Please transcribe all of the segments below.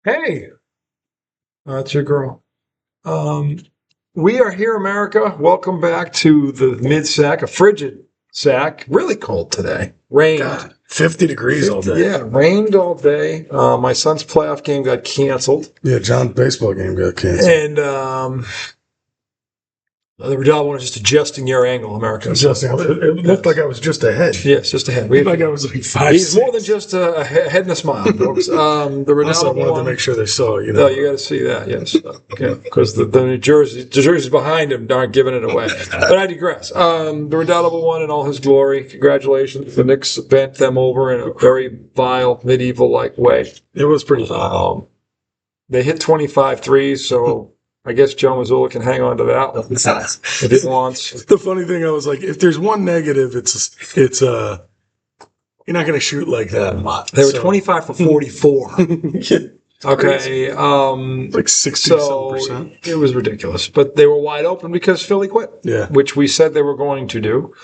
Hey, that's your girl. Um, we are here, America. Welcome back to the mid-sack, a frigid sack. Really cold today. Rained. God, 50 degrees all day. Yeah, rained all day. My son's playoff game got canceled. Yeah, John's baseball game got canceled. And the Redoll one is just adjusting your angle, America. It looked like I was just ahead. Yes, just ahead. It looked like I was like 5'6". He's more than just a head and a smile, folks. The Redoll Also, I wanted one, to make sure they saw, No, you got to see that, yes. Okay, because the New jerseys behind him aren't giving it away. But I digress. The Redoubtable one in all his glory. Congratulations. The Knicks bent them over in a very vile, medieval-like way. It was pretty vile. They hit 25 threes, so I guess Joe Mazzula can hang on to that one if he wants. The funny thing, I was like, if there's one negative, it's you're not going to shoot like that a lot. They were 25 for 44. Okay. Like 60-something%. It was ridiculous. But they were wide open because Philly quit. Yeah. Which we said they were going to do.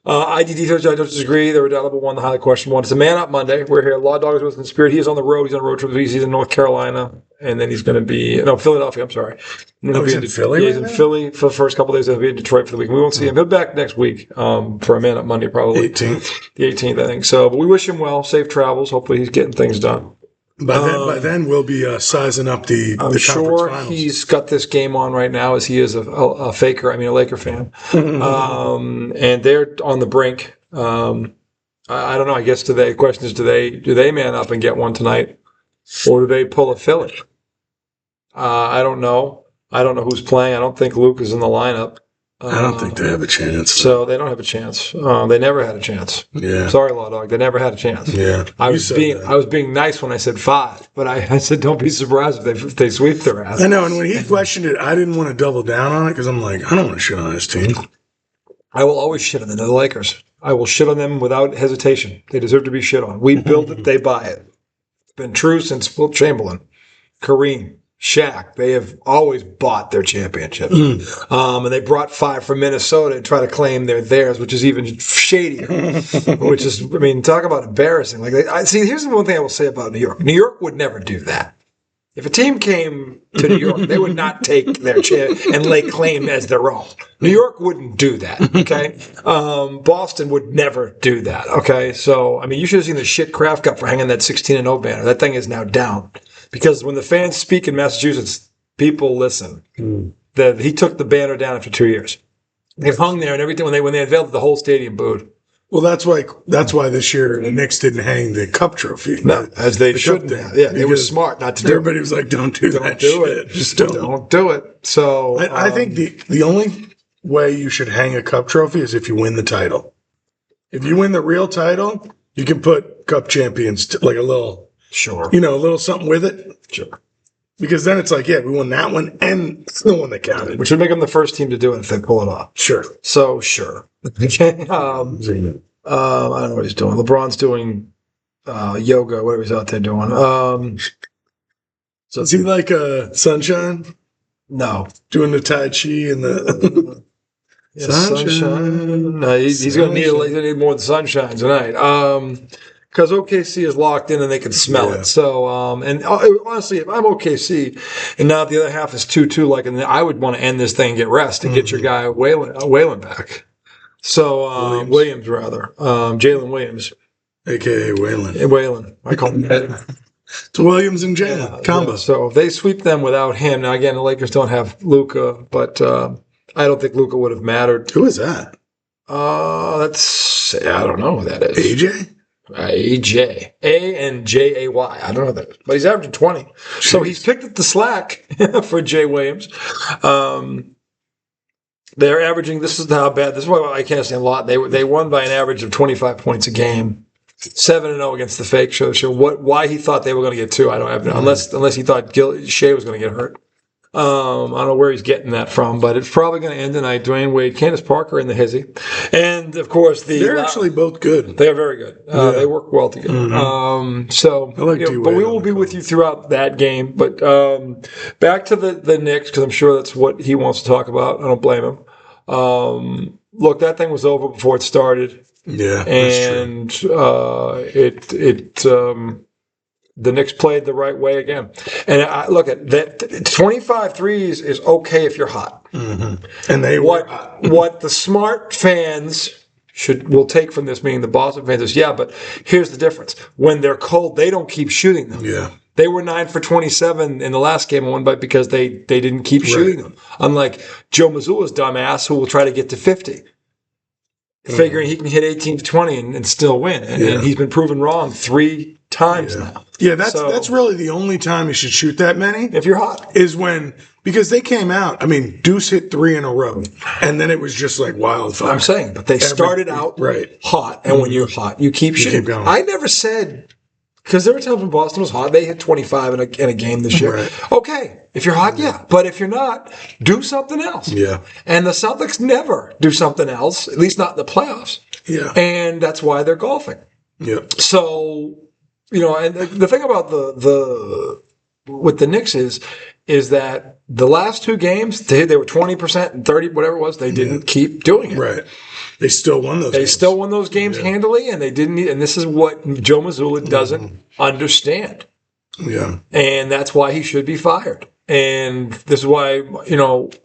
IDD, I don't disagree. The Redoubtable one, the highly questioned one. It's a man up Monday. We're here. Law Dogs with Conspired. He is on the road. He's on a road trip. He's in North Carolina. And then he's going to be, Philadelphia. I'm sorry. He's in Philly? Yeah, he's in Philly for the first couple of days. He'll be in Detroit for the week. We won't see him. He'll be back next week for a man up Monday, probably. 18th. The 18th, I think. So, but we wish him well. Safe travels. Hopefully he's getting things done. By then, we'll be sizing up the I'm sure he's got this game on right now as he is a Laker fan. And they're on the brink. I don't know. I guess the question is, do they man up and get one tonight, or do they pull a Philly? I don't know. I don't know who's playing. I don't think Luke is in the lineup. I don't think they have a chance. So they don't have a chance. They never had a chance. Yeah. Sorry, Law Dog. They never had a chance. Yeah. I was being nice when I said 5, but I said don't be surprised if they sweep their ass. I know, and when he questioned it, I didn't want to double down on it because I'm like, I don't want to shit on this team. I will always shit on them. They're the Lakers. I will shit on them without hesitation. They deserve to be shit on. We build it, they buy it. It's been true since Wilt Chamberlain, Kareem, Shaq. They have always bought their championship. And they brought 5 from Minnesota and try to claim they're theirs, which is even shadier. Which is, talk about embarrassing. Here's the one thing I will say about New York. New York would never do that. If a team came to New York, they would not take their champ and lay claim as their own. New York wouldn't do that, okay? Boston would never do that, okay? So, you should have seen the shit Kraft got for hanging that 16-0 banner. That thing is now down. Because when the fans speak in Massachusetts, people listen. He took the banner down after 2 years. They've hung there and everything. When they unveiled it, the whole stadium booed. Well, that's why this year the Knicks didn't hang the cup trophy. No, as they shouldn't have. Yeah, they were smart not to do it. Everybody was like, don't do that shit. Just don't do it. So I think the only way you should hang a cup trophy is if you win the title. If you win the real title, you can put cup champions like a little, sure, a little something with it. Sure. Because then it's like, yeah, we won that one and the one that counted. Which would make them the first team to do it if they pull it off. Sure. So, sure. Okay. I don't know what he's doing. LeBron's doing yoga, whatever he's out there doing. So is he like Sunshine? No. Doing the Tai Chi and the sunshine. No, he's going to need more than sunshine tonight. Because OKC is locked in and they can smell it. So, honestly, if I'm OKC and now the other half is 2-2, I would want to end this thing and get rest and get your guy Whalen back. So, Jalen Williams. A.K.A. Whalen. Whalen. I call him that. It's Williams and Jalen. Combo. Yeah. So, if they sweep them without him. Now, again, the Lakers don't have Luka, but I don't think Luka would have mattered. Who is that? I don't know who that is. AJ? AJ. A-N-J-A-Y. I don't know that. But he's averaging 20. Jeez. So he's picked up the slack for Jay Williams. They're averaging, this is how bad, this is why I can't stand a lot. They won by an average of 25 points a game. 7-0 against the fake show. Why he thought they were going to get 2, I don't have no, unless he thought Shea was going to get hurt. I don't know where he's getting that from, but it's probably going to end tonight. Dwayne Wade, Candace Parker in the hizzy. And, of course, they're actually both good. They are very good. They work well together. I like but we will be with you throughout that game. But back to the Knicks, because I'm sure that's what he wants to talk about. I don't blame him. Look, that thing was over before it started. Yeah, and the Knicks played the right way again. And I look at that 25 threes is okay if you're hot. Mm-hmm. And they were hot. What the smart fans will take from this, meaning the Boston fans, is but here's the difference. When they're cold, they don't keep shooting them. Yeah. They were 9 for 27 in the last game and won by because they didn't keep shooting them. Unlike Joe Mazzula's dumbass who will try to get to 50. Figuring he can hit 18 to 20 and still win. And he's been proven wrong 3 times now. Yeah, that's really the only time you should shoot that many. If you're hot. Is when, because they came out, I mean, Deuce hit 3 in a row, and then it was just like wildfire. I'm saying, but they started out hot, and when you're hot, you keep shooting. Keep going. I never said, because there were times when Boston was hot, they hit 25 in a game this year. Right. Okay, if you're hot, but if you're not, do something else. Yeah. And the Celtics never do something else, at least not in the playoffs. Yeah. And that's why they're golfing. Yeah. So, and the thing about with the Knicks is that the last 2 games, they were 20% and 30, whatever it was, they didn't keep doing it. Right. They still won those games. They still won those games handily, and they didn't and this is what Joe Mazzula doesn't understand. Yeah. And that's why he should be fired. And this is why,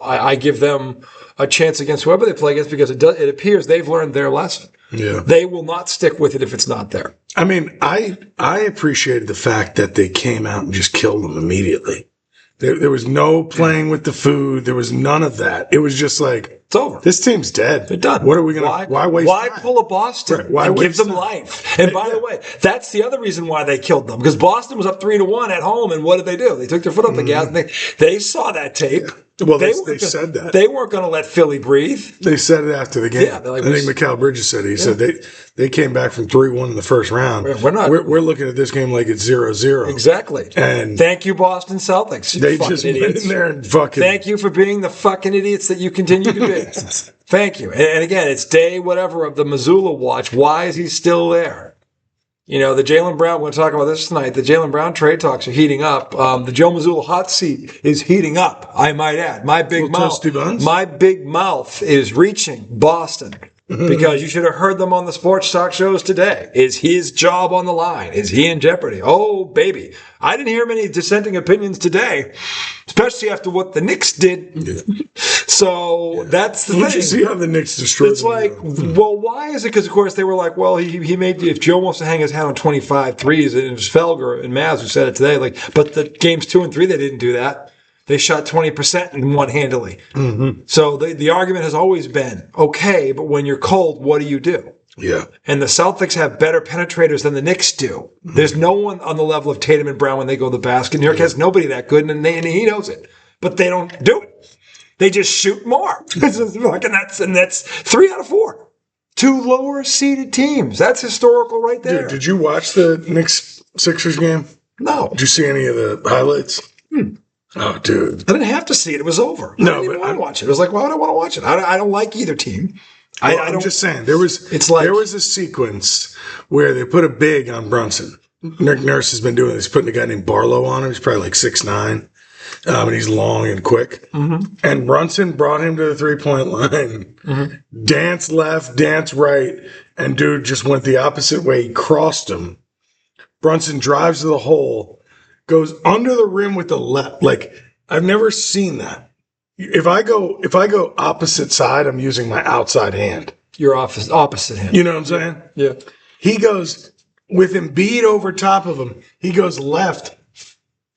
I give them a chance against whoever they play against, because it appears they've learned their lesson. Yeah. They will not stick with it if it's not there. I mean, I appreciated the fact that they came out and just killed them immediately. There was no playing with the food. There was none of that. It was just like, it's over. This team's dead. They're done. What are we going to, why waste Why time? pull a Boston and give them life? And by the way, that's the other reason why they killed them, because Boston was up 3-1 at home, and what did they do? They took their foot off the gas, and they saw that tape. Well, they said that. They weren't going to let Philly breathe. They said it after the game. Yeah, I think Mikal Bridges said it. He said they came back from 3-1 in the first round. We're looking at this game like it's 0-0. Exactly. And thank you, Boston Celtics. They just went in there and fucking. Thank you for being the fucking idiots that you continue to be. Thank you. And again, it's day whatever of the Mazzula watch. Why is he still there? The Jaylen Brown, we're going to talk about this tonight. The Jaylen Brown trade talks are heating up. The Joe Mazzula hot seat is heating up, I might add. My big mouth is reaching Boston. Because you should have heard them on the sports talk shows today. Is his job on the line? Is he in jeopardy? Oh, baby. I didn't hear many dissenting opinions today, especially after what the Knicks did. Yeah. So that's the thing. Did you see how the Knicks destroyed It's like, well, why is it? Because, of course, they were like, well, he made, if Joe wants to hang his hat on 25 threes, and it was Felger and Maz who said it today, but the games 2 and 3, they didn't do that. They shot 20% and won handily. Mm-hmm. So the argument has always been, okay, but when you're cold, what do you do? Yeah. And the Celtics have better penetrators than the Knicks do. Mm-hmm. There's no one on the level of Tatum and Brown when they go to the basket. New York has nobody that good, and he knows it. But they don't do it. They just shoot more. and that's 3 out of 4. 2 lower-seeded teams. That's historical right there. Dude, did you watch the Knicks-Sixers game? No. Did you see any of the highlights? Oh, dude. I didn't have to see it. It was over. I didn't even want to watch it. It was like, why would I want to watch it? I don't like either team. I'm just saying, there was a sequence where they put a big on Brunson. Nick Nurse has been doing this, putting a guy named Barlow on him. He's probably like 6'9", and he's long and quick. Mm-hmm. And Brunson brought him to the three-point line, dance left, dance right, and dude just went the opposite way. He crossed him. Brunson drives to the hole, goes under the rim with the left. Like, I've never seen that. If I go opposite side, I'm using my outside hand. Your opposite hand. You know what I'm saying? Yeah. He goes with Embiid over top of him. He goes left,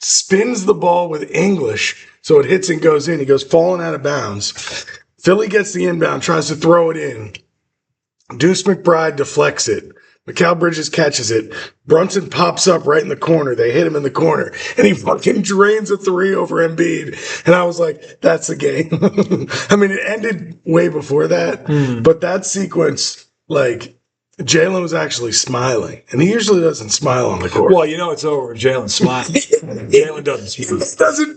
spins the ball with English, so it hits and goes in. He goes falling out of bounds. Philly gets the inbound, tries to throw it in. Deuce McBride deflects it. Mikal Bridges catches it. Brunson pops up right in the corner. They hit him in the corner, and he fucking drains a 3 over Embiid. And I was like, that's the game. I mean, it ended way before that, but that sequence, like, Jalen was actually smiling, and he usually doesn't smile on the court. Well, it's over. Jalen's smiling. Jalen doesn't smile.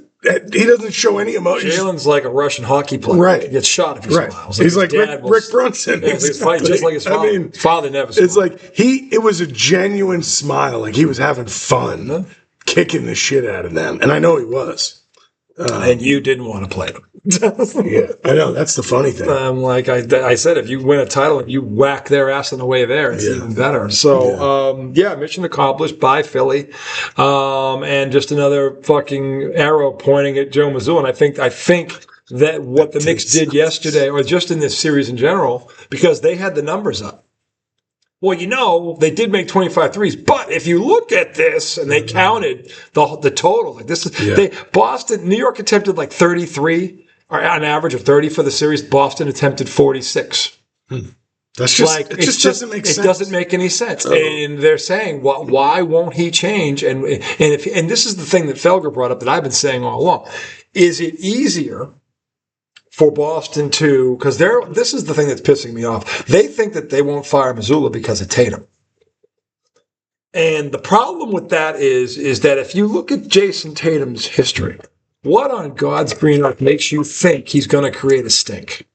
He doesn't show any emotion. Jalen's like a Russian hockey player. Right. He gets shot if he smiles. He's like Rick Brunson. Yeah, exactly. Just like his father. His father never smiled. It's like it was a genuine smile. Like he was having fun, kicking the shit out of them. And I know he was. And you didn't want to play them. Yeah, I know. That's the funny thing. Like I said, if you win a title and you whack their ass on the way there, it's even better. So, mission accomplished by Philly. And just another fucking arrow pointing at Joe Mazzula. And I think that what the Knicks did yesterday, or just in this series in general, because they had the numbers up. Well, they did make 25 threes, but if you look at this and they counted the total, like this is New York attempted like 33, or on average of 30 for the series. Boston attempted 46. That's just like, it just doesn't make sense. It doesn't make any sense. And they're saying, well, why won't he change? And this is the thing that Felger brought up that I've been saying all along. Is it easier for Boston to, because this is the thing that's pissing me off. They think that they won't fire Mazzula because of Tatum. And the problem with that is that if you look at Jason Tatum's history, what on God's green earth makes you think he's going to create a stink?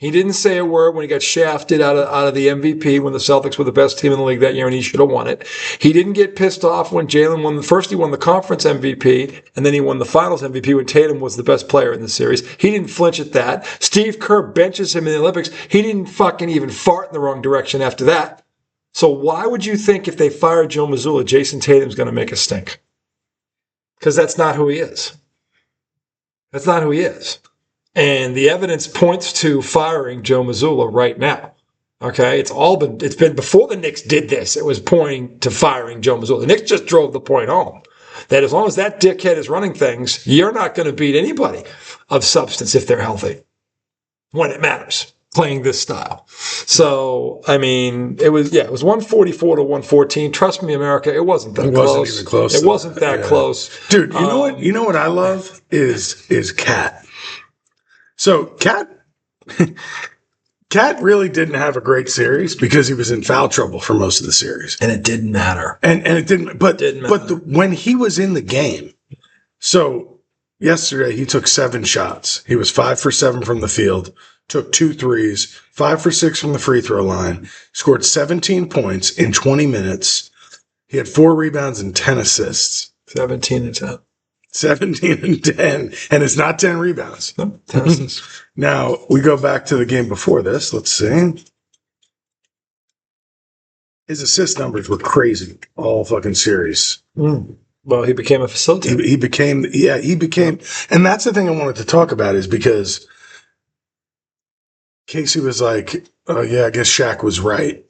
He didn't say a word when he got shafted out of the MVP when the Celtics were the best team in the league that year and he should have won it. He didn't get pissed off when Jalen won. First he won the conference MVP and then he won the finals MVP when Tatum was the best player in the series. He didn't flinch at that. Steve Kerr benches him in the Olympics. He didn't fucking even fart in the wrong direction after that. So why would you think if they fire Joe Mazzula, Jason Tatum's going to make a stink? Because that's not who he is. That's not who he is. And the evidence points to firing Joe Mazzula right now. Okay, it's been before the Knicks did this. It was pointing to firing Joe Mazzula. The Knicks just drove the point home that as long as that dickhead is running things, you're not going to beat anybody of substance if they're healthy when it matters, playing this style. So, I mean, it was 144 to 114. Trust me, America, it wasn't that close. It wasn't even close. It wasn't that close. Dude, you know what I love is Cat. So Cat really didn't have a great series because he was in foul trouble for most of the series. And it didn't matter. And it didn't, but when he was in the game, so yesterday he took 7 shots. He was 5 for 7 from the field, took 2 threes, 5 for 6 from the free throw line, scored 17 points in 20 minutes. He had 4 rebounds and 10 assists. 17 and 10. 17 and 10, and it's not 10 rebounds. No, 10 assists. Now, we go back to the game before this. Let's see. His assist numbers were crazy all fucking series. Well, he became a facilitator. He became, and that's the thing I wanted to talk about is because Casey was like, oh, yeah, I guess Shaq was right.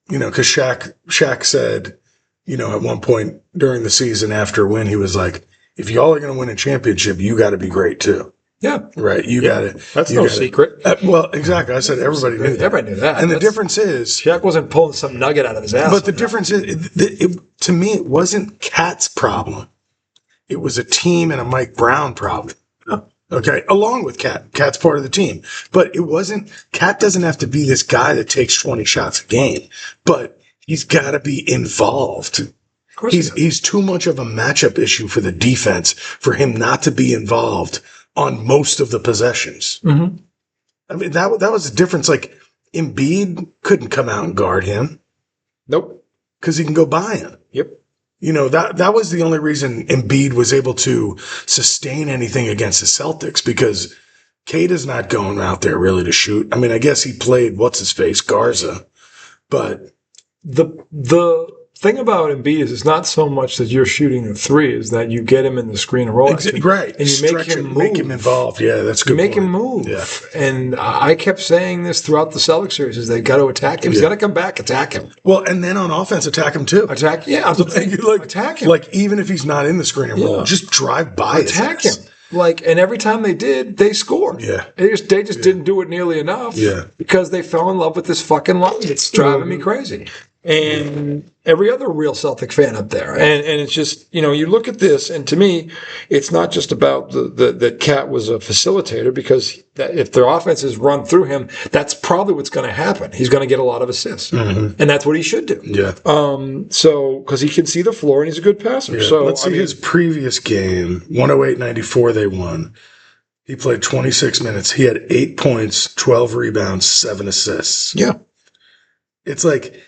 Because Shaq said, at one point during the season after a win, he was like, if y'all are going to win a championship, you got to be great too. Yeah. Right. You got to. That's no secret. Well, exactly. I said everybody knew that. Everybody knew that. And the difference is. Shaq wasn't pulling some nugget out of his ass. But the difference is, to me, it wasn't Cat's problem. It was a team and a Mike Brown problem. Okay. Along with Cat. Cat's part of the team. But it wasn't. Cat doesn't have to be this guy that takes 20 shots a game. But he's got to be involved. He's too much of a matchup issue for the defense for him not to be involved on most of the possessions. Mm-hmm. I mean, that was the difference. Like, Embiid couldn't come out and guard him. Nope. Because he can go by him. Yep. That was the only reason Embiid was able to sustain anything against the Celtics, because Cade is not going out there really to shoot. I mean, I guess he played, what's-his-face, Garza. But the thing about Embiid is it's not so much that you're shooting a 3, is that you get him in the screen and roll. Right. And you make him move. Make him involved. Yeah, that's good. You make him move. Yeah. And I kept saying this throughout the Celtics series, is they got to attack him. He's got to come back, attack him. Well, and then on offense, attack him too. Attack him. Like, even if he's not in the screen and roll, just drive by attack him. And every time they did, they scored. Yeah. They just didn't do it nearly enough. Yeah. Because they fell in love with this fucking line. It's driving me crazy. And every other real Celtic fan up there. And it's just, you look at this, and to me, it's not just about that Cat was a facilitator, because if their offense is run through him, that's probably what's going to happen. He's going to get a lot of assists. Mm-hmm. And that's what he should do. Yeah. Because he can see the floor and he's a good passer. Yeah. So let's see his previous game, 108-94, they won. He played 26 minutes. He had 8 points, 12 rebounds, 7 assists. Yeah. It's like,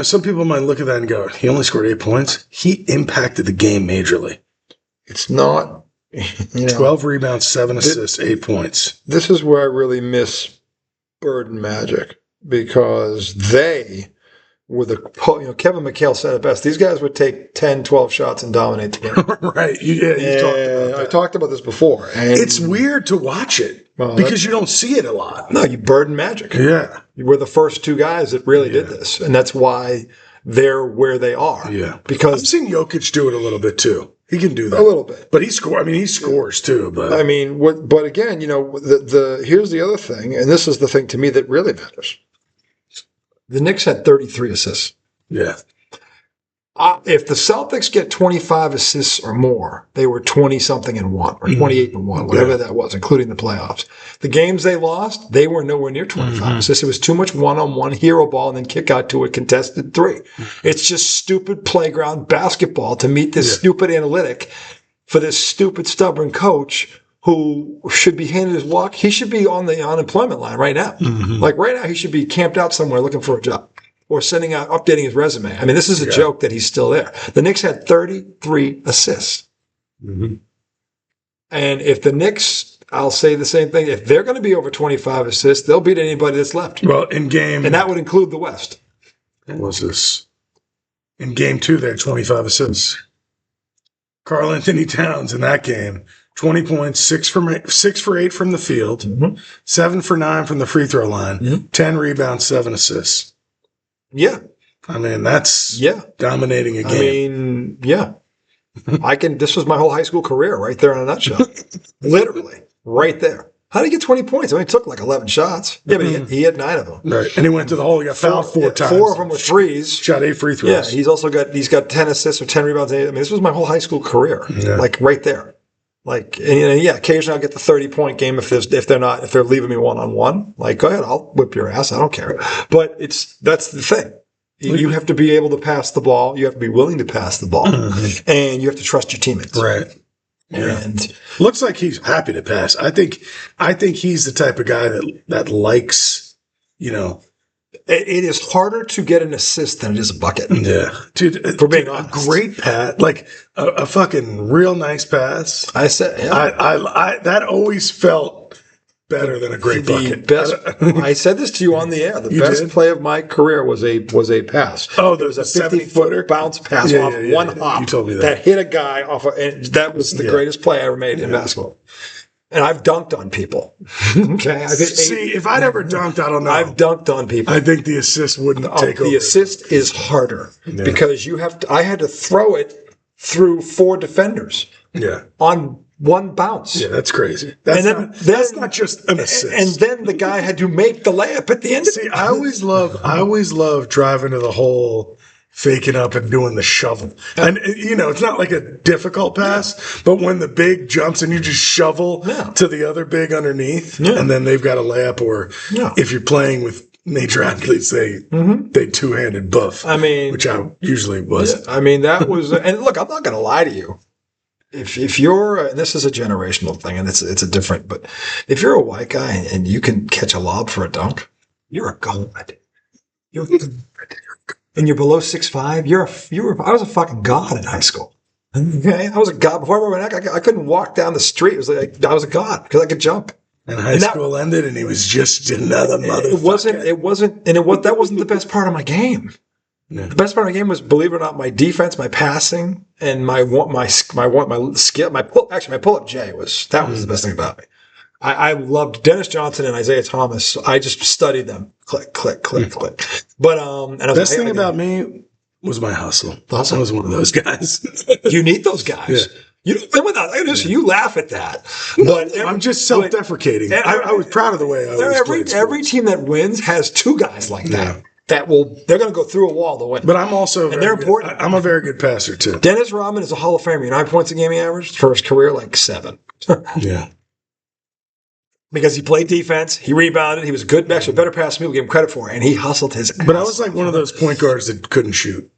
some people might look at that and go, he only scored 8 points. He impacted the game majorly. It's not You know, 12 rebounds, 7 assists, 8 points. this is where I really miss Bird and Magic because they were Kevin McHale said it best. These guys would take 10, 12 shots and dominate the game. Right. Yeah, you talked about that. I talked about this before. And It's weird to watch it because you don't see it a lot. no, you Bird and Magic. Yeah. You were the first two guys that really did this. And that's why they're where they are. Yeah. I've Because seen Jokic do it a little bit too. He can do that. a little bit. But he scores too. But I mean, but again, here's the other thing, and this is the thing to me that really matters. The Knicks had 33 assists. yeah. If the Celtics get 25 assists or more, they were 20-something and 1 or 28 and 1, whatever that was, including the playoffs. The games they lost, they were nowhere near 25 assists. It was too much one-on-one hero ball and then kick out to a contested 3. It's just stupid playground basketball to meet this stupid analytic for this stupid, stubborn coach who should be handed his walk. He should be on the unemployment line right now. Like right now, he should be camped out somewhere looking for a job. Or updating his resume. I mean, this is a joke that he's still there. The Knicks had 33 assists. And if the Knicks, I'll say the same thing, if they're going to be over 25 assists, they'll beat anybody that's left. Well, in game. And that would include the West. What was this? In game 2, they had 25 assists. Karl Anthony Towns in that game, 20 points, 6 for 8 from the field, 7 for 9 from the free throw line, 10 rebounds, 7 assists. Yeah. I mean, that's dominating a game. I mean, yeah. This was my whole high school career right there in a nutshell. Literally, right there. How did he get 20 points? I mean, he took like 11 shots. Yeah, but he had 9 of them. Right. And he went to the hole. He got fouled 4 times. 4 of them were threes. Shot 8 free throws. Yeah, he's got 10 assists or 10 rebounds. I mean, this was my whole high school career. Yeah. Like right there. Like, and occasionally I'll get the 30-point game if they're leaving me one-on-one. Like, go ahead, I'll whip your ass. I don't care. But that's the thing. You have to be able to pass the ball. You have to be willing to pass the ball. And you have to trust your teammates. Right. Yeah. And looks like he's happy to pass. I think he's the type of guy that likes, it is harder to get an assist than it is a bucket. Yeah. Dude, for being a great pass, like a fucking real nice pass. I said, I that always felt better than a great bucket. I said this to you on the air. The best play of my career was a pass. Oh, there was a 50-footer bounce pass off one hop. You told me that hit a guy off, and that was the greatest play I ever made in basketball. And I've dunked on people. Okay, if I'd ever dunked, I don't know. I've dunked on people. I think the assist wouldn't take over. The assist is harder because I had to throw it through 4 defenders. Yeah. On one bounce. Yeah, that's crazy. That's not just an assist. And then the guy had to make the layup at the end. See, I always love driving to the hole, faking up and doing the shovel. And it's not like a difficult pass, but when the big jumps and you just shovel to the other big underneath, and then they've got a layup, or if you're playing with major athletes, they two-handed buff. I mean, which I usually wasn't. I mean, that was, and look, I'm not going to lie to you. If you're, and this is a generational thing, and it's a different, but if you're a white guy and you can catch a lob for a dunk, you're a god. And you're below 6'5", I was a fucking god in high school. Okay, I was a god before I went. I couldn't walk down the street. It was like I was a god because I could jump. And high school ended, and he was just another motherfucker. That wasn't the best part of my game. Yeah. The best part of the game was, believe it or not, my defense, my passing, and my skill. My pull-up J was the best thing about me. I loved Dennis Johnson and Isaiah Thomas. So I just studied them. Click, click, click, click. But the best thing about me was my hustle. I was one of those guys. You need those guys. Yeah. You laugh at that, but I'm just self-deprecating. I was proud of the way I was. Every team that wins has 2 guys like that. They're going to go through a wall to win. But I'm also they're important. I'm a very good passer too. Dennis Rodman is a Hall of Famer. You know how many points a game he averaged for his career? Like 7. Yeah. Because he played defense, he rebounded, he was a good, actually better passer than people give him credit for, and he hustled his ass. But I was like one of those point guards that couldn't shoot.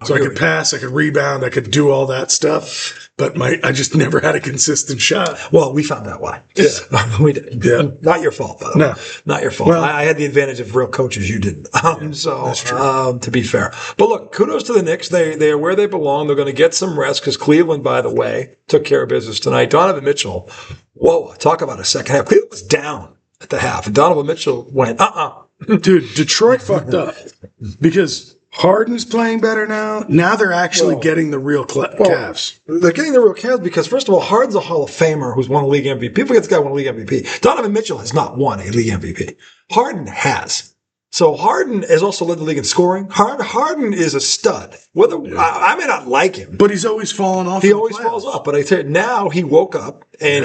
So I could pass, I could rebound, I could do all that stuff, but I just never had a consistent shot. Well, we found out why. Yeah. We did. Yeah. Not your fault, by the way. No. Not your fault. Well, I had the advantage of real coaches. You didn't. that's true. To be fair. But look, kudos to the Knicks. They are where they belong. They're going to get some rest because Cleveland, by the way, took care of business tonight. Donovan Mitchell, whoa, talk about a second half. Cleveland was down at the half, and Donovan Mitchell went, Dude, Detroit fucked up because Harden's playing better now. Now they're actually getting the real Cavs. They're getting the real Cavs because, first of all, Harden's a Hall of Famer who's won a league MVP. People forget this guy won a league MVP. Donovan Mitchell has not won a league MVP. Harden has. So Harden has also led the league in scoring. Harden is a stud. Whether I may not like him, But he's always falling off. he always falls off. But I tell you, now he woke up, and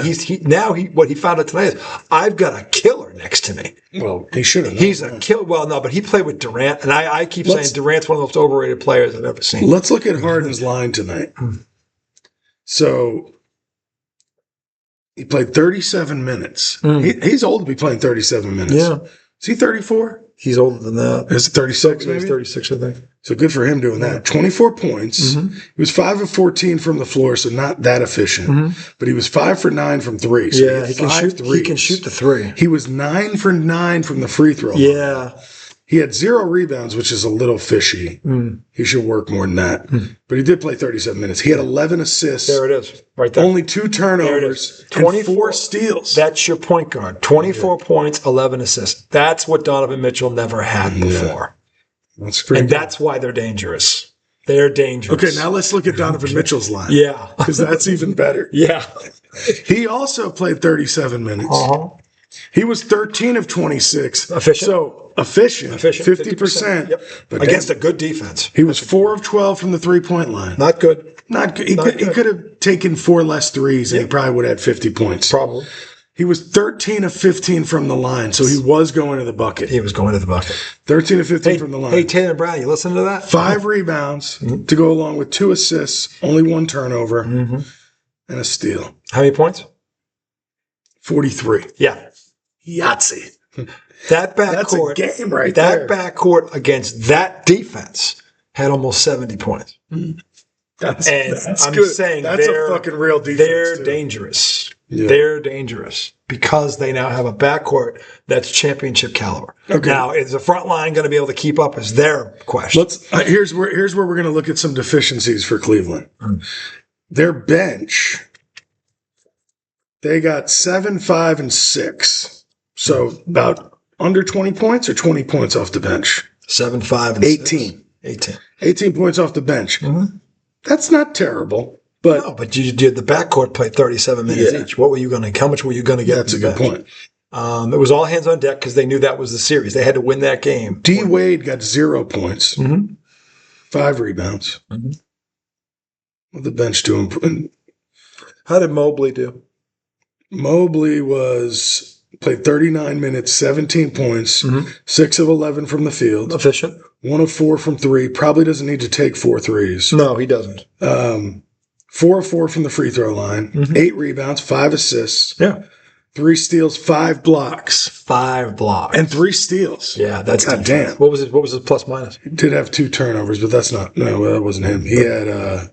what he found out tonight is I've got a killer next to me. Well, he should have. He's a killer. Well, no, but he played with Durant, and I keep saying Durant's one of the most overrated players I've ever seen. Let's look at Harden's line tonight. So he played 37 minutes. He's old to be playing 37 minutes. Yeah. Is he 34? He's older than that. Is it 36 He's maybe? 36, I think. So good for him doing that. 24 points. He was 5 of 14 from the floor, so not that efficient. But he was 5 for 9 from 3. So Yeah, he can shoot. He can shoot the three. He was 9 for 9 from the free throw line. Yeah. He had 0 rebounds, which is a little fishy. He should work more than that. But he did play 37 minutes. He had 11 assists. There it is, right there. Only 2 turnovers. 24 steals. That's your point guard. 24 points, 11 assists. That's what Donovan Mitchell never had before. That's great. And that's why they're dangerous. They're dangerous. Okay, now let's look at Donovan Mitchell's line. Yeah. Because that's even better. Yeah. He also played 37 minutes. Uh-huh. He was 13 of 26. Efficient. So efficient. 50%. Yep. But Against a good defense. he was 4 of 12 from the 3-point line. Not good. Not good. He could have taken 4 less threes and he probably would have had 50 points. Probably. He was 13 of 15 from the line, so he was going to the bucket. He was going to the bucket. 13 of 15 from the line. Hey, Taylor Brown, you listen to that? 5 rebounds to go along with 2 assists, only 1 turnover, and a steal. How many points? 43. Yeah. Yahtzee. That That's a backcourt, game right that there. backcourt against that defense had almost 70 points. That's I'm good. saying that's they're a fucking real defense. They're too. dangerous. Yeah. They're dangerous because they now have a backcourt that's championship caliber. Okay. Now, is the front line going to be able to keep up? Is their question. Let's here's where we're going to look at some deficiencies for Cleveland. Their bench, they got 7, 5, and 6. So about under 20 points or 20 points off the bench. 7, 5, and 18. 18. 18 points off the bench. That's not terrible, but No, but you did the backcourt played 37 minutes each. What were you going to? How much were you going to get? that's a from the good bench? point. It was all hands on deck because they knew that was the series. They had to win that game. D Wade got 0 points, 5 rebounds. What the bench doing? How did Mobley do? Mobley played 39 minutes, 17 points, 6 of 11 from the field, Efficient? 1 of 4 from 3. Probably doesn't need to take 4 threes. No, he doesn't. 4 of 4 from the free throw line, 8 rebounds, 5 assists, Yeah. 3 steals, 5 blocks, 5 blocks. and 3 steals. Yeah, that's God damn. What was his plus minus? He did have 2 turnovers, but that wasn't him. He had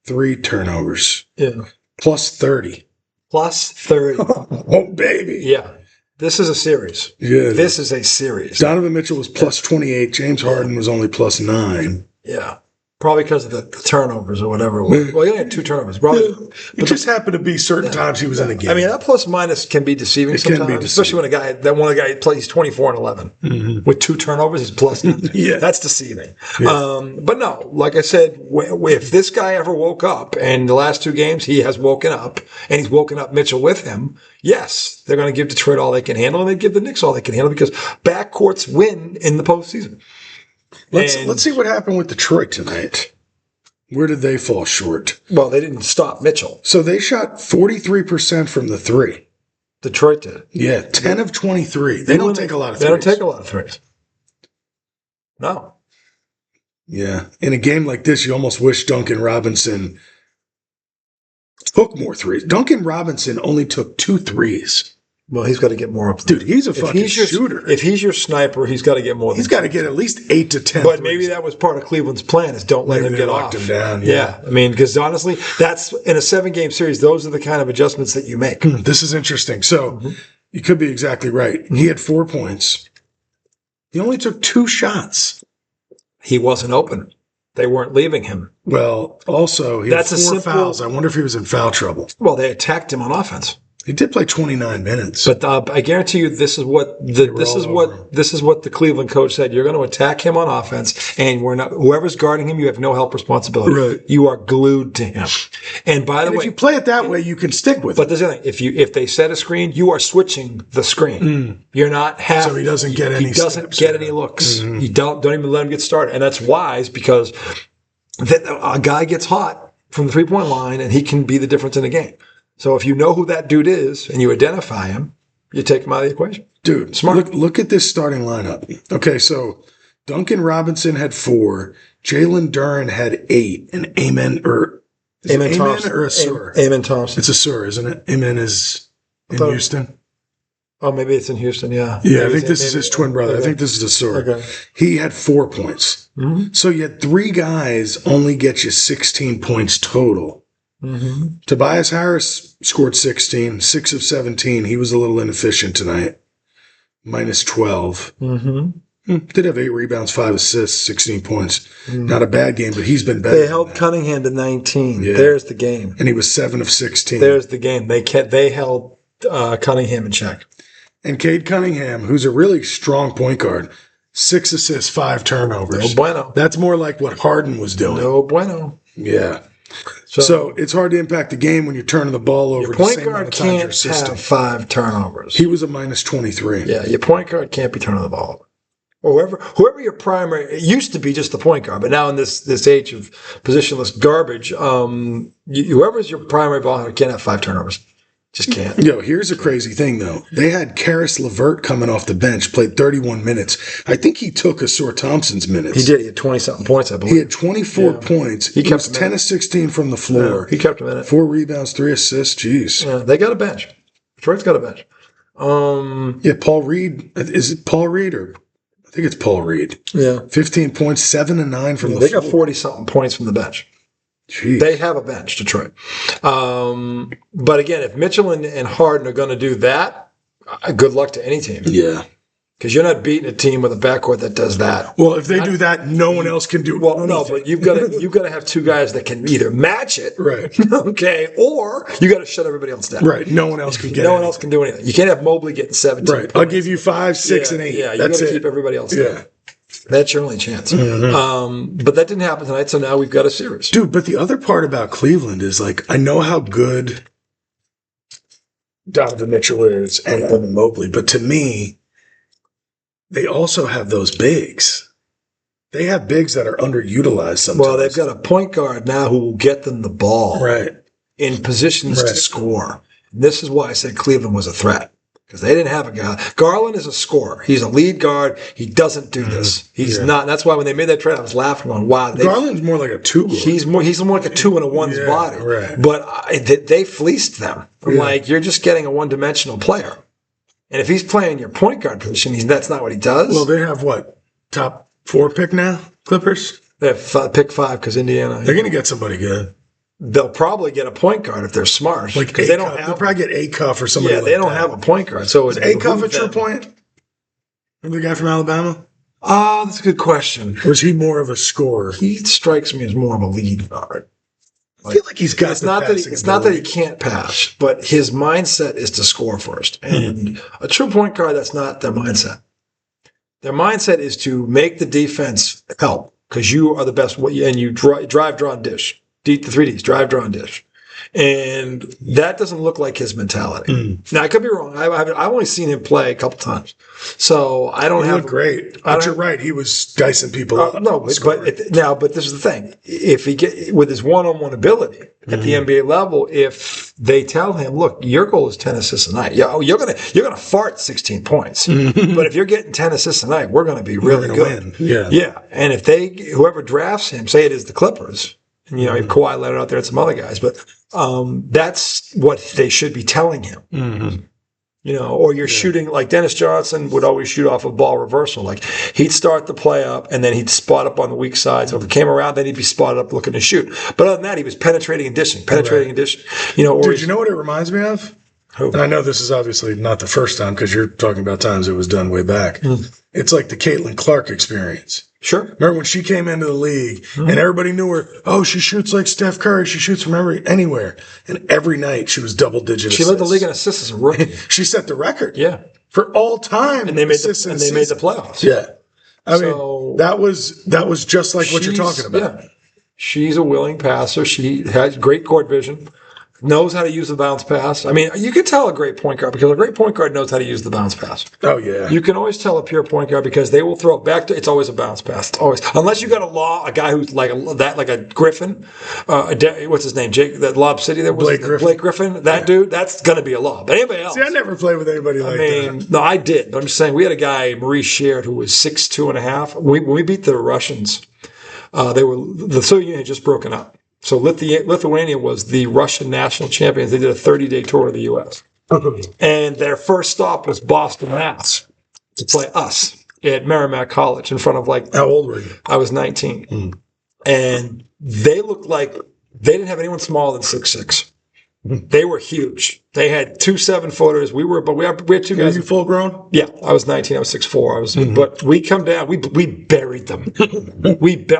3 turnovers, Yeah. plus 30. Plus 30. Oh, baby. Yeah. This is a series. Yeah. This is a series. Donovan Mitchell was plus 28. James Harden was only plus 9. Yeah. Probably because of the turnovers or whatever. Well, he only had 2 turnovers. Probably. It just happened to be certain times he was in a game. I mean, that plus minus can be deceiving It can be sometimes, deceiving. especially when a guy plays 24 and 11 with 2 turnovers. He's plus 9. Yeah. That's deceiving. But no, like I said, if this guy ever woke up, and the last 2 games he has woken up, and he's woken up Mitchell with him, yes, they're going to give Detroit all they can handle, and they give the Knicks all they can handle because backcourts win in the postseason. Let's see what happened with Detroit tonight. Where did they fall short? Well, they didn't stop Mitchell. So they shot 43% from the 3. Detroit did. Yeah, 10 of 23. They don't take a lot of threes. They don't take a lot of threes. No. Yeah. In a game like this, you almost wish Duncan Robinson took more threes. Duncan Robinson only took 2 threes. Well, he's got to get more up. Dude, he's a If fucking he's your shooter. If he's your sniper, he's got to get more. He's got to get at least 8 to 10. But maybe that was part of Cleveland's plan: is don't let Maybe him they get locked off. him down, Yeah, I mean, because honestly, that's in a 7-game series. Those are the kind of adjustments that you make. This is interesting. So you could be exactly right. He had 4 points. He only took 2 shots. He wasn't open. They weren't leaving him. Well, also, he That's a had 4 simple- fouls. I wonder if he was in foul trouble. Well, they attacked him on offense. He did play 29 minutes. But I guarantee you, this is what the Cleveland coach said. You're going to attack him on offense, and whoever's guarding him, you have no help responsibility. Right. You are glued to him. And by the way, if you play it that way, you can stick with but it. there's the thing: if they set a screen, you are switching the screen. You're not half. So he doesn't get any. He doesn't steps. get any looks. You don't even let him get started, and that's wise because a guy gets hot from the 3-point line, and he can be the difference in a game. So if you know who that dude is and you identify him, you take him out of the equation. Dude, Smart. Look at this starting lineup. Okay, so Duncan Robinson had 4, Jalen Duren had 8, and Amen or Asur? Amen Thompson. It's Asur, isn't it? Amen is in Houston. Oh, maybe it's in Houston. Yeah. Yeah, I Maybe think this is his twin brother. Okay. I think this is Asur. Okay. He had 4 points. So you had 3 guys only get you 16 points total. Tobias Harris scored 16, 6 of 17. He was a little inefficient tonight. Minus 12. Did have 8 rebounds, 5 assists, 16 points. Not a bad game, but he's been better. They held Cunningham to 19. Yeah. There's the game. And he was 7 of 16. There's the game. They held Cunningham in check. And Cade Cunningham, who's a really strong point guard, 6 assists, 5 turnovers. No bueno. That's more like what Harden was doing. No bueno. Yeah. So it's hard to impact the game when you're turning the ball over. Your point the same amount guard of times your can't assisting. have 5 turnovers. He was a minus 23. Yeah, your point guard can't be turning the ball over. Or whoever your primary, it used to be just the point guard, but now in this age of positionless garbage, whoever's your primary ball handler can't have 5 turnovers. Just can't. Yo, here's a crazy thing, though. They had Karis LeVert coming off the bench, played 31 minutes. I think he took Asur Thompson's minutes. He did. He had 20-something points, I believe. He had 24 points. He kept was him in 10 of 16 from the floor. He kept him in it. 4 rebounds, 3 assists. Jeez. Yeah, they got a bench. Detroit's got a bench. Yeah, Paul Reed. Is it Paul Reed or I think it's Paul Reed. Yeah. 15 points, 7 and 9 from the They floor. got 40-something points from the bench. Jeez. They have a bench, Detroit. But again, if Mitchell and Harden are going to do that, good luck to any team. Yeah. Because you're not beating a team with a backcourt that does that. Well, if they do that, no one else can do it. Well, no, but you've got to have 2 guys that can either match it, Right. okay, or you got to shut everybody else down. Right. No one else can get No it. one else can do anything. You can't have Mobley getting 17. Right. I'll give you 5, 6, and 8. Yeah, you That's got to it. keep everybody else down. Yeah. That's your only chance. But that didn't happen tonight, so now we've got a series. Dude, but the other part about Cleveland is, like, I know how good Donovan Mitchell is and Evan Mobley, but to me, they also have those bigs. They have bigs that are underutilized sometimes. Well, they've got a point guard now who will get them the ball Right. in positions to Right. score. And this is why I said Cleveland was a threat. Because they didn't have a guy. Garland is a scorer. He's a lead guard. He doesn't do this. He's not. That's why when they made that trade, I was laughing on, wow. Garland's more like a 2 guard. He's more like a 2 and a 1's Yeah, body. right. But they fleeced them. I'm like, you're just getting a one-dimensional player. And if he's playing your point guard position, that's not what he does. Well, they have what? Top 4 pick now? Clippers? They have pick 5 because Indiana. They're going to get somebody good. They'll probably get a point guard if they're smart. Like because they don't They'll have. probably get A-Cuff or somebody Yeah, like they don't that. have a point guard. So Is A-Cuff a true point? Remember the guy from Alabama? That's a good question. Or is he more of a scorer? He strikes me as more of a lead guard. I feel like he's got It's the not that passing it's not that he ability. can't pass, but his mindset is to score first. And a true point guard, that's not their mindset. Their mindset is to make the defense help because you are the best, and you drive, draw, and dish. The 3 Ds, drive, draw, and dish. And that doesn't look like his mentality. Now, I could be wrong. I've only seen him play a couple times. So I don't He have looked great. I But don't you're right. He was dicing people up. no, but this is the thing. If he get with his one-on-one ability at the NBA level, if they tell him, "Look, your goal is 10 assists a night. Yeah, you're gonna fart 16 points, but if you're getting 10 assists a night, we're gonna be really gonna good." win. Yeah. yeah. And if whoever drafts him, say it is the Clippers, and if Kawhi let it out there and some other guys, but that's what they should be telling him. or you're shooting like Dennis Johnson would always shoot off a ball reversal. Like he'd start the play up and then he'd spot up on the weak side. So if it came around, then he'd be spotted up looking to shoot. But other than that, he was penetrating and dishing. Dude, you know what it reminds me of? Who? And I know this is obviously not the first time because you're talking about times it was done way back. It's like the Caitlin Clark experience. Sure. Remember when she came into the league and everybody knew her? Oh, she shoots like Steph Curry. She shoots from anywhere. And every night she was double-digit She led the league in assists as a rookie. She set the record. Yeah. For all time. And they made the playoffs. Yeah. I mean, that was just like what you're talking about. Yeah. She's a willing passer. She has great court vision. Knows how to use the bounce pass. I mean, you can tell a great point guard because a great point guard knows how to use the bounce pass. Oh, yeah. You can always tell a pure point guard because they will throw it back to. It's always a bounce pass. It's always, unless you got a guy who's like a Griffin. What's his name? Jake, that Lob City. There was Blake Griffin. That dude. That's gonna be a lob. But anybody else? See, I never played with anybody like that. No, I did. But I'm just saying, we had a guy, Maurice Sheard, who was 6'2.5". When we beat the Russians, the Soviet Union had just broken up. So Lithuania was the Russian national champions. They did a 30-day tour of the U.S. And their first stop was Boston, Mass. to play us at Merrimack College in front of How old were you? I was 19. And they looked like they didn't have anyone smaller than 6'6". They were huge. They had 2 7-footers. We had 2 guys. Were you full grown? Yeah, I was 19. I was 6'4". But we come down. We buried them.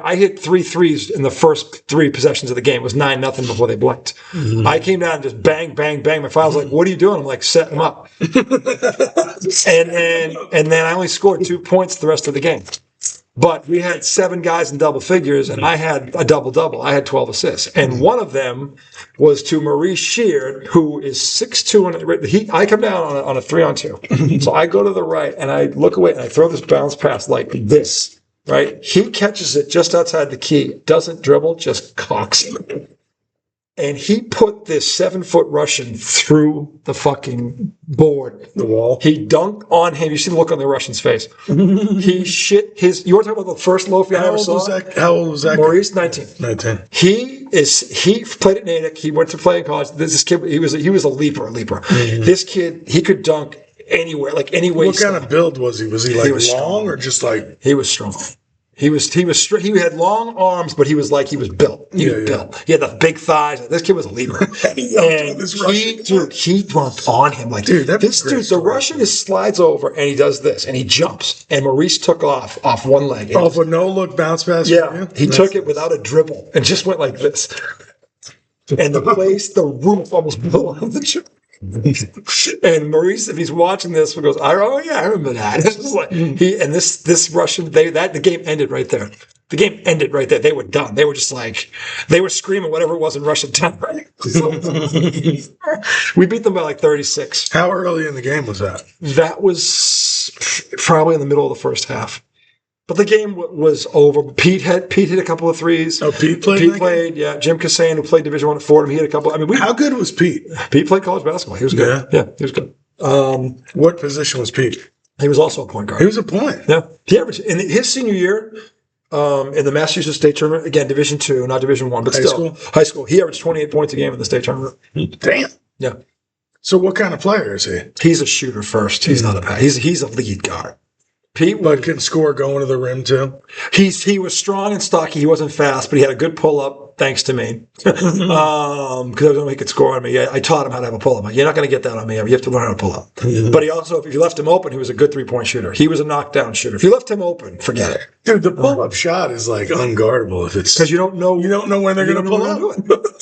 I hit 3 threes in the first 3 possessions of the game. It was 9-0 before they blinked. I came down and just bang, bang, bang. My father was like, "What are you doing?" I'm like, "Setting them up." and then I only scored 2 points the rest of the game. But we had 7 guys in double figures, and I had a double-double. I had 12 assists. And one of them was to Maurice Sheard, who is 6'2". And I come down on a 3-on-2. So I go to the right, and I look away, and I throw this bounce pass like this, right? He catches it just outside the key, doesn't dribble, just cocks it. And he put this 7-foot Russian through the fucking board. The wall. He dunked on him. You see the look on the Russian's face. He shit his. You want to talk about the first loaf I ever saw? How old was that? Maurice, 19. 19. He played at Natick. He went to play in college. This kid, he was a leaper. This kid, he could dunk anywhere, like any way. What kind of build was he? Was he long strong. or just like? He was strong. He had long arms, but he was built. He was built. He had the big thighs. This kid was a leaper. And he dunked on him the Russian just slides over and he does this and he jumps. And Maurice took off one leg. Off a no-look bounce pass? Yeah. He took it without a dribble and just went like this. And the roof almost blew out of the shot. And Maurice, if he's watching this, goes, "Oh yeah, I remember that." It's just like this Russian. The game ended right there. The game ended right there. They were done. They were just like they were screaming whatever it was in Russian tongue. Right? We beat them by like 36. How early in the game was that? That was probably in the middle of the first half. But the game was over. Pete hit a couple of threes. Oh, Pete played? Pete played, yeah. Jim Cassain, who played Division I at Fordham, he hit a couple. How good was Pete? Pete played college basketball. He was good. Yeah, he was good. What position was Pete? He was also a point guard. He was a point. Yeah. He averaged, in his senior year, in the Massachusetts State Tournament, again, Division II, not Division I, but high school. He averaged 28 points a game in the state tournament. Damn. Yeah. So what kind of player is he? He's a shooter first. He's not a pass. He's a lead guard. Pete can score going to the rim too. He was strong and stocky. He wasn't fast, but he had a good pull up. Thanks to me, because I was going to make it score on me. I taught him how to have a pull up. You're not going to get that on me. You have to learn how to pull up. But he also, if you left him open, he was a good 3-point shooter. He was a knockdown shooter. If you left him open, forget it, dude. The pull up shot is like unguardable if it's because you don't know when they're going to pull up.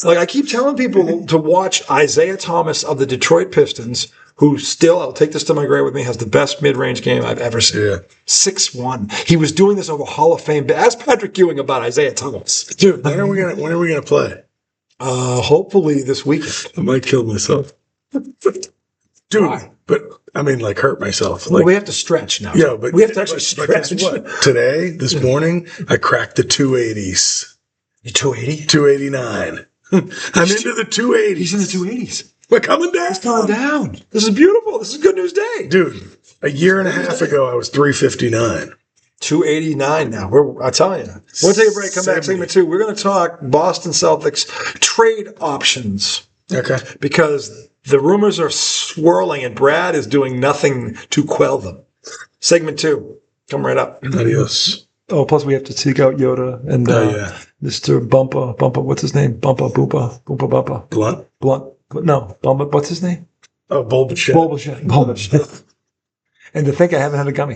Like I keep telling people to watch Isaiah Thomas of the Detroit Pistons, who still, I'll take this to my grave with me, has the best mid-range game I've ever seen. Yeah. 6'1". He was doing this over Hall of Fame. Ask Patrick Ewing about Isaiah Thomas. Dude, when are we gonna play? Hopefully this weekend. I might kill myself. Dude, why? But I mean, hurt myself. Well, we have to stretch now. Yeah, but we have to actually stretch. Guess what? Today, this morning, I cracked the 280s. You 280? 289. I'm into the 280s. He's in the 280s. We're coming down. It's coming down. This is beautiful. This is a good news day. Dude, a year and a half ago, I was 359. 289 now. I'm telling you. We'll take a break. Come back. Segment 2. We're going to talk Boston Celtics trade options. Okay. because the rumors are swirling and Brad is doing nothing to quell them. Segment 2, come right up. Adios. Oh, plus we have to seek out Yoda and Yeah. Mr. Bumpa. What's his name? Bumpa Bumpa. Blunt. No, Bumpa. What's his name? Oh, Bulbachet. Bulbachet. And to think I haven't had a gummy.